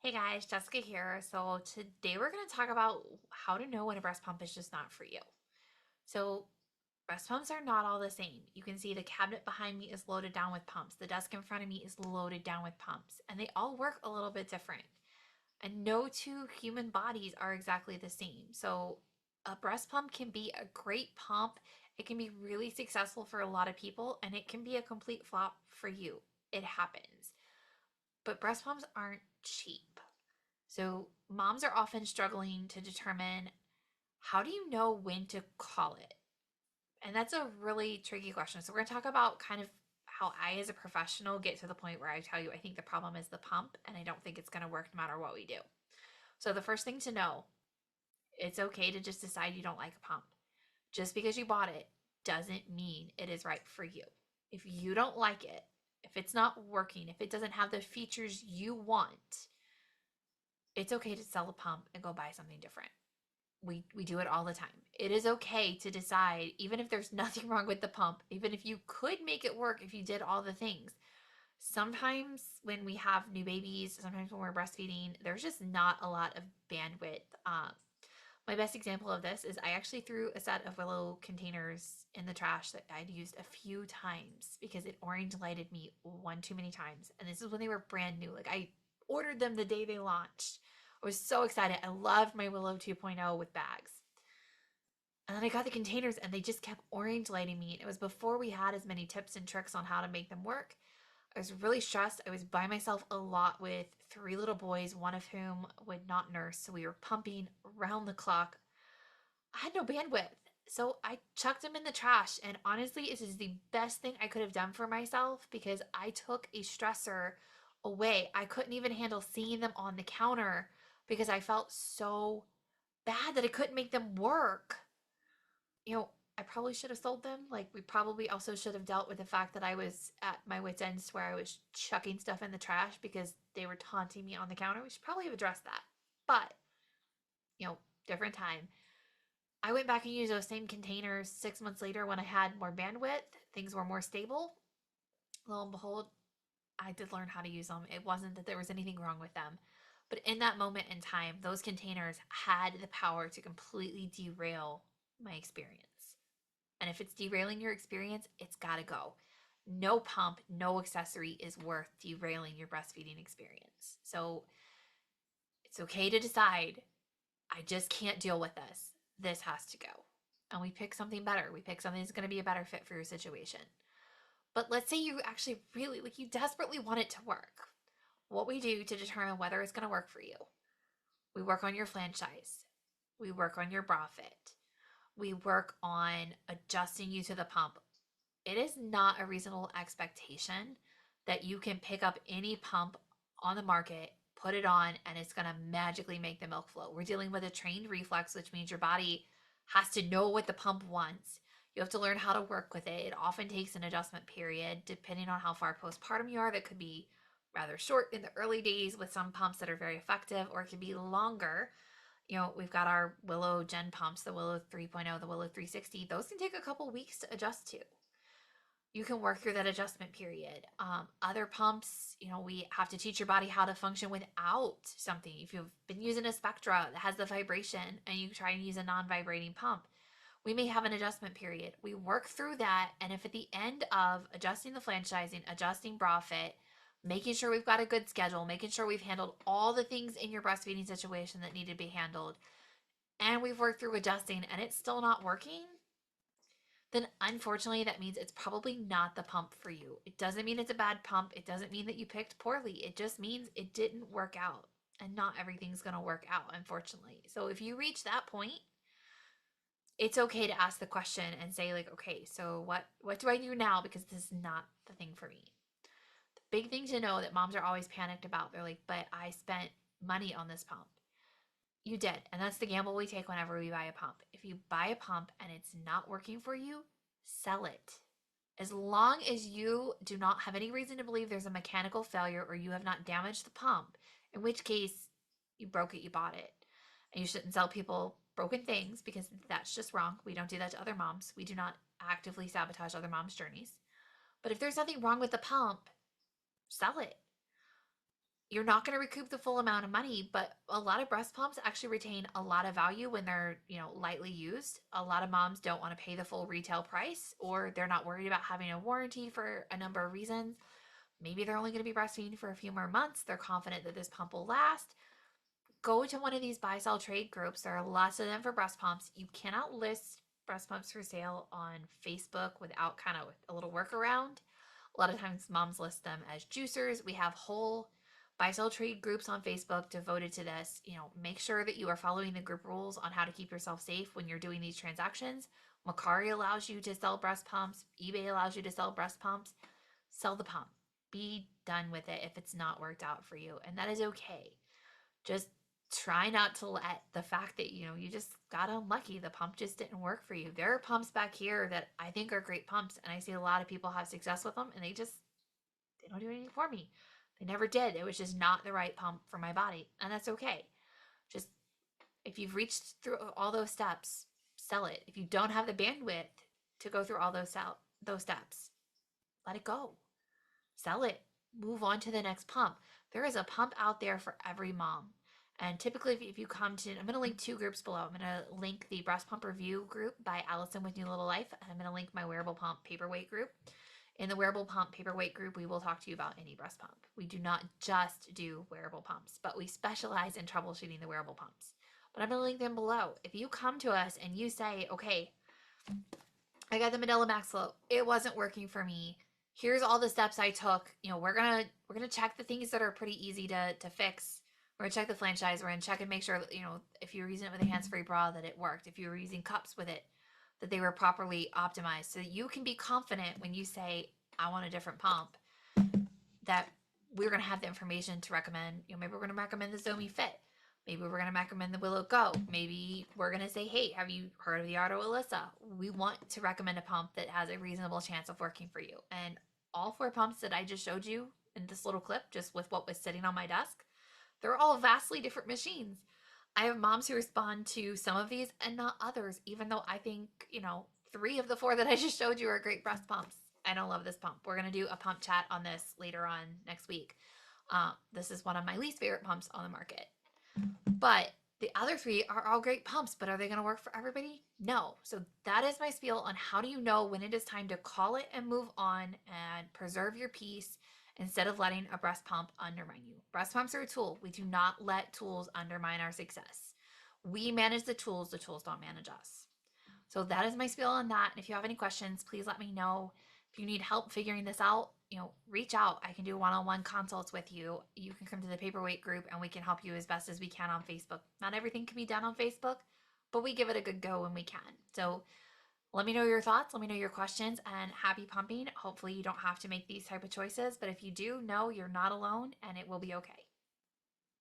Hey guys, Jessica here. So today we're going to talk about how to know when a breast pump is just not for you. So breast pumps are not all the same. You can see the cabinet behind me is loaded down with pumps. The desk in front of me is loaded down with pumps, and they all work a little bit different. And no two human bodies are exactly the same. So a breast pump can be a great pump. It can be really successful for a lot of people, and it can be a complete flop for you. It happens. But breast pumps aren't cheap. So moms are often struggling to determine, how do you know when to call it? And that's a really tricky question. So we're going to talk about kind of how I, as a professional, get to the point where I tell you I think the problem is the pump and I don't think it's going to work no matter what we do. So the first thing to know, it's okay to just decide you don't like a pump. Just because you bought it doesn't mean it is right for you. If you don't like it, if it's not working, if it doesn't have the features you want, it's okay to sell the pump and go buy something different. We do it all the time. It is okay to decide, even if there's nothing wrong with the pump, even if you could make it work if you did all the things. Sometimes when we have new babies, sometimes when we're breastfeeding, there's just not a lot of bandwidth. My best example of this is I actually threw a set of Willow containers in the trash that I'd used a few times because it orange lighted me one too many times. And this is when they were brand new. Like, I ordered them the day they launched. I was so excited. I loved my Willow 2.0 with bags. And then I got the containers and they just kept orange lighting me. And it was before we had as many tips and tricks on how to make them work. I was really stressed. I was by myself a lot with three little boys, one of whom would not nurse. So we were pumping around the clock. I had no bandwidth. So I chucked them in the trash. And honestly, it is the best thing I could have done for myself because I took a stressor away. I couldn't even handle seeing them on the counter because I felt so bad that I couldn't make them work. I probably should have sold them. Like, we probably also should have dealt with the fact that I was at my wits' ends where I was chucking stuff in the trash because they were taunting me on the counter. We should probably have addressed that. But, you know, different time. I went back and used those same containers 6 months later when I had more bandwidth. Things were more stable. Lo and behold, I did learn how to use them. It wasn't that there was anything wrong with them. But in that moment in time, those containers had the power to completely derail my experience. And if it's derailing your experience, it's got to go. No pump, no accessory is worth derailing your breastfeeding experience. So it's okay to decide, I just can't deal with this. This has to go. And we pick something better. We pick something that's going to be a better fit for your situation. But let's say you actually really, like, you desperately want it to work. What we do to determine whether it's going to work for you, we work on your flange size. We work on your bra fit. We work on adjusting you to the pump. It is not a reasonable expectation that you can pick up any pump on the market, put it on, and it's going to magically make the milk flow. We're dealing with a trained reflex, which means your body has to know what the pump wants. You have to learn how to work with it. It often takes an adjustment period, depending on how far postpartum you are. That could be rather short in the early days with some pumps that are very effective, or it could be longer. We've got our Willow Gen pumps, the Willow 3.0, the Willow 360. Those can take a couple weeks to adjust to. You can work through that adjustment period. Other pumps, we have to teach your body how to function without something. If you've been using a Spectra that has the vibration and you try and use a non-vibrating pump, we may have an adjustment period. We work through that, and if at the end of adjusting the flange sizing, adjusting bra fit, making sure we've got a good schedule, making sure we've handled all the things in your breastfeeding situation that need to be handled, and we've worked through adjusting and it's still not working, then unfortunately that means it's probably not the pump for you. It doesn't mean it's a bad pump. It doesn't mean that you picked poorly. It just means it didn't work out. And not everything's going to work out, unfortunately. So if you reach that point, it's okay to ask the question and say, like, okay, so what do I do now? Because this is not the thing for me. The big thing to know that moms are always panicked about, they're like, but I spent money on this pump. You did. And that's the gamble we take whenever we buy a pump. If you buy a pump and it's not working for you, sell it. As long as you do not have any reason to believe there's a mechanical failure or you have not damaged the pump, in which case you broke it, you bought it. And you shouldn't sell people broken things because that's just wrong. We don't do that to other moms. We do not actively sabotage other moms' journeys. But if there's nothing wrong with the pump, sell it. you're not going to recoup the full amount of money, but a lot of breast pumps actually retain a lot of value when they're, lightly used. A lot of moms don't want to pay the full retail price, or they're not worried about having a warranty for a number of reasons. Maybe they're only going to be breastfeeding for a few more months. They're confident that this pump will last. Go to one of these buy sell trade groups. There are lots of them for breast pumps. You cannot list breast pumps for sale on Facebook without kind of a little workaround. A lot of times moms list them as juicers. We have whole buy sell trade groups on Facebook devoted to this. Make sure that you are following the group rules on how to keep yourself safe when you're doing these transactions. Macari allows you to sell breast pumps. eBay allows you to sell breast pumps. Sell the pump. Be done with it if it's not worked out for you, and that is okay. Just try not to let the fact that you just got unlucky, the pump just didn't work for you. There are pumps back here that I think are great pumps, and I see a lot of people have success with them, and they don't do anything for me. They never did. It was just not the right pump for my body, and that's okay. Just, if you've reached through all those steps, sell it. If you don't have the bandwidth to go through all those steps, let it go. Sell it. Move on to the next pump. There is a pump out there for every mom. And typically, if you come to, I'm going to link two groups below. I'm going to link the breast pump review group by Allison with New Little Life, and I'm going to link my wearable pump paperweight group. In the wearable pump paperweight group, we will talk to you about any breast pump. We do not just do wearable pumps, but we specialize in troubleshooting the wearable pumps. But I'm going to link them below. If you come to us and you say, okay, I got the Medela Max Flow, it wasn't working for me, here's all the steps I took. We're gonna check the things that are pretty easy to fix. We're gonna check the flange size. We're gonna check and make sure that, if you were using it with a hands-free bra, that it worked. If you were using cups with it, that they were properly optimized, so that you can be confident when you say, I want a different pump, that we're gonna have the information to recommend. Maybe we're gonna recommend the Zomi Fit. Maybe we're going to recommend the Willow Go. Maybe we're going to say, hey, have you heard of the Arto Alyssa? We want to recommend a pump that has a reasonable chance of working for you. And all 4 pumps that I just showed you in this little clip, just with what was sitting on my desk, they're all vastly different machines. I have moms who respond to some of these and not others, even though I think, 3 of the 4 that I just showed you are great breast pumps. I don't love this pump. We're going to do a pump chat on this later on next week. This is one of my least favorite pumps on the market. But the other 3 are all great pumps, but are they going to work for everybody? No. So that is my spiel on how do you know when it is time to call it and move on and preserve your peace instead of letting a breast pump undermine you. Breast pumps are a tool. We do not let tools undermine our success. We manage the tools don't manage us. So that is my spiel on that. And if you have any questions, please let me know. If you need help figuring this out, reach out. I can do one-on-one consults with you. You can come to the paperweight group and we can help you as best as we can on Facebook. Not everything can be done on Facebook, but we give it a good go when we can. So let me know your thoughts. Let me know your questions, and happy pumping. Hopefully you don't have to make these type of choices, but if you do, know you're not alone and it will be okay.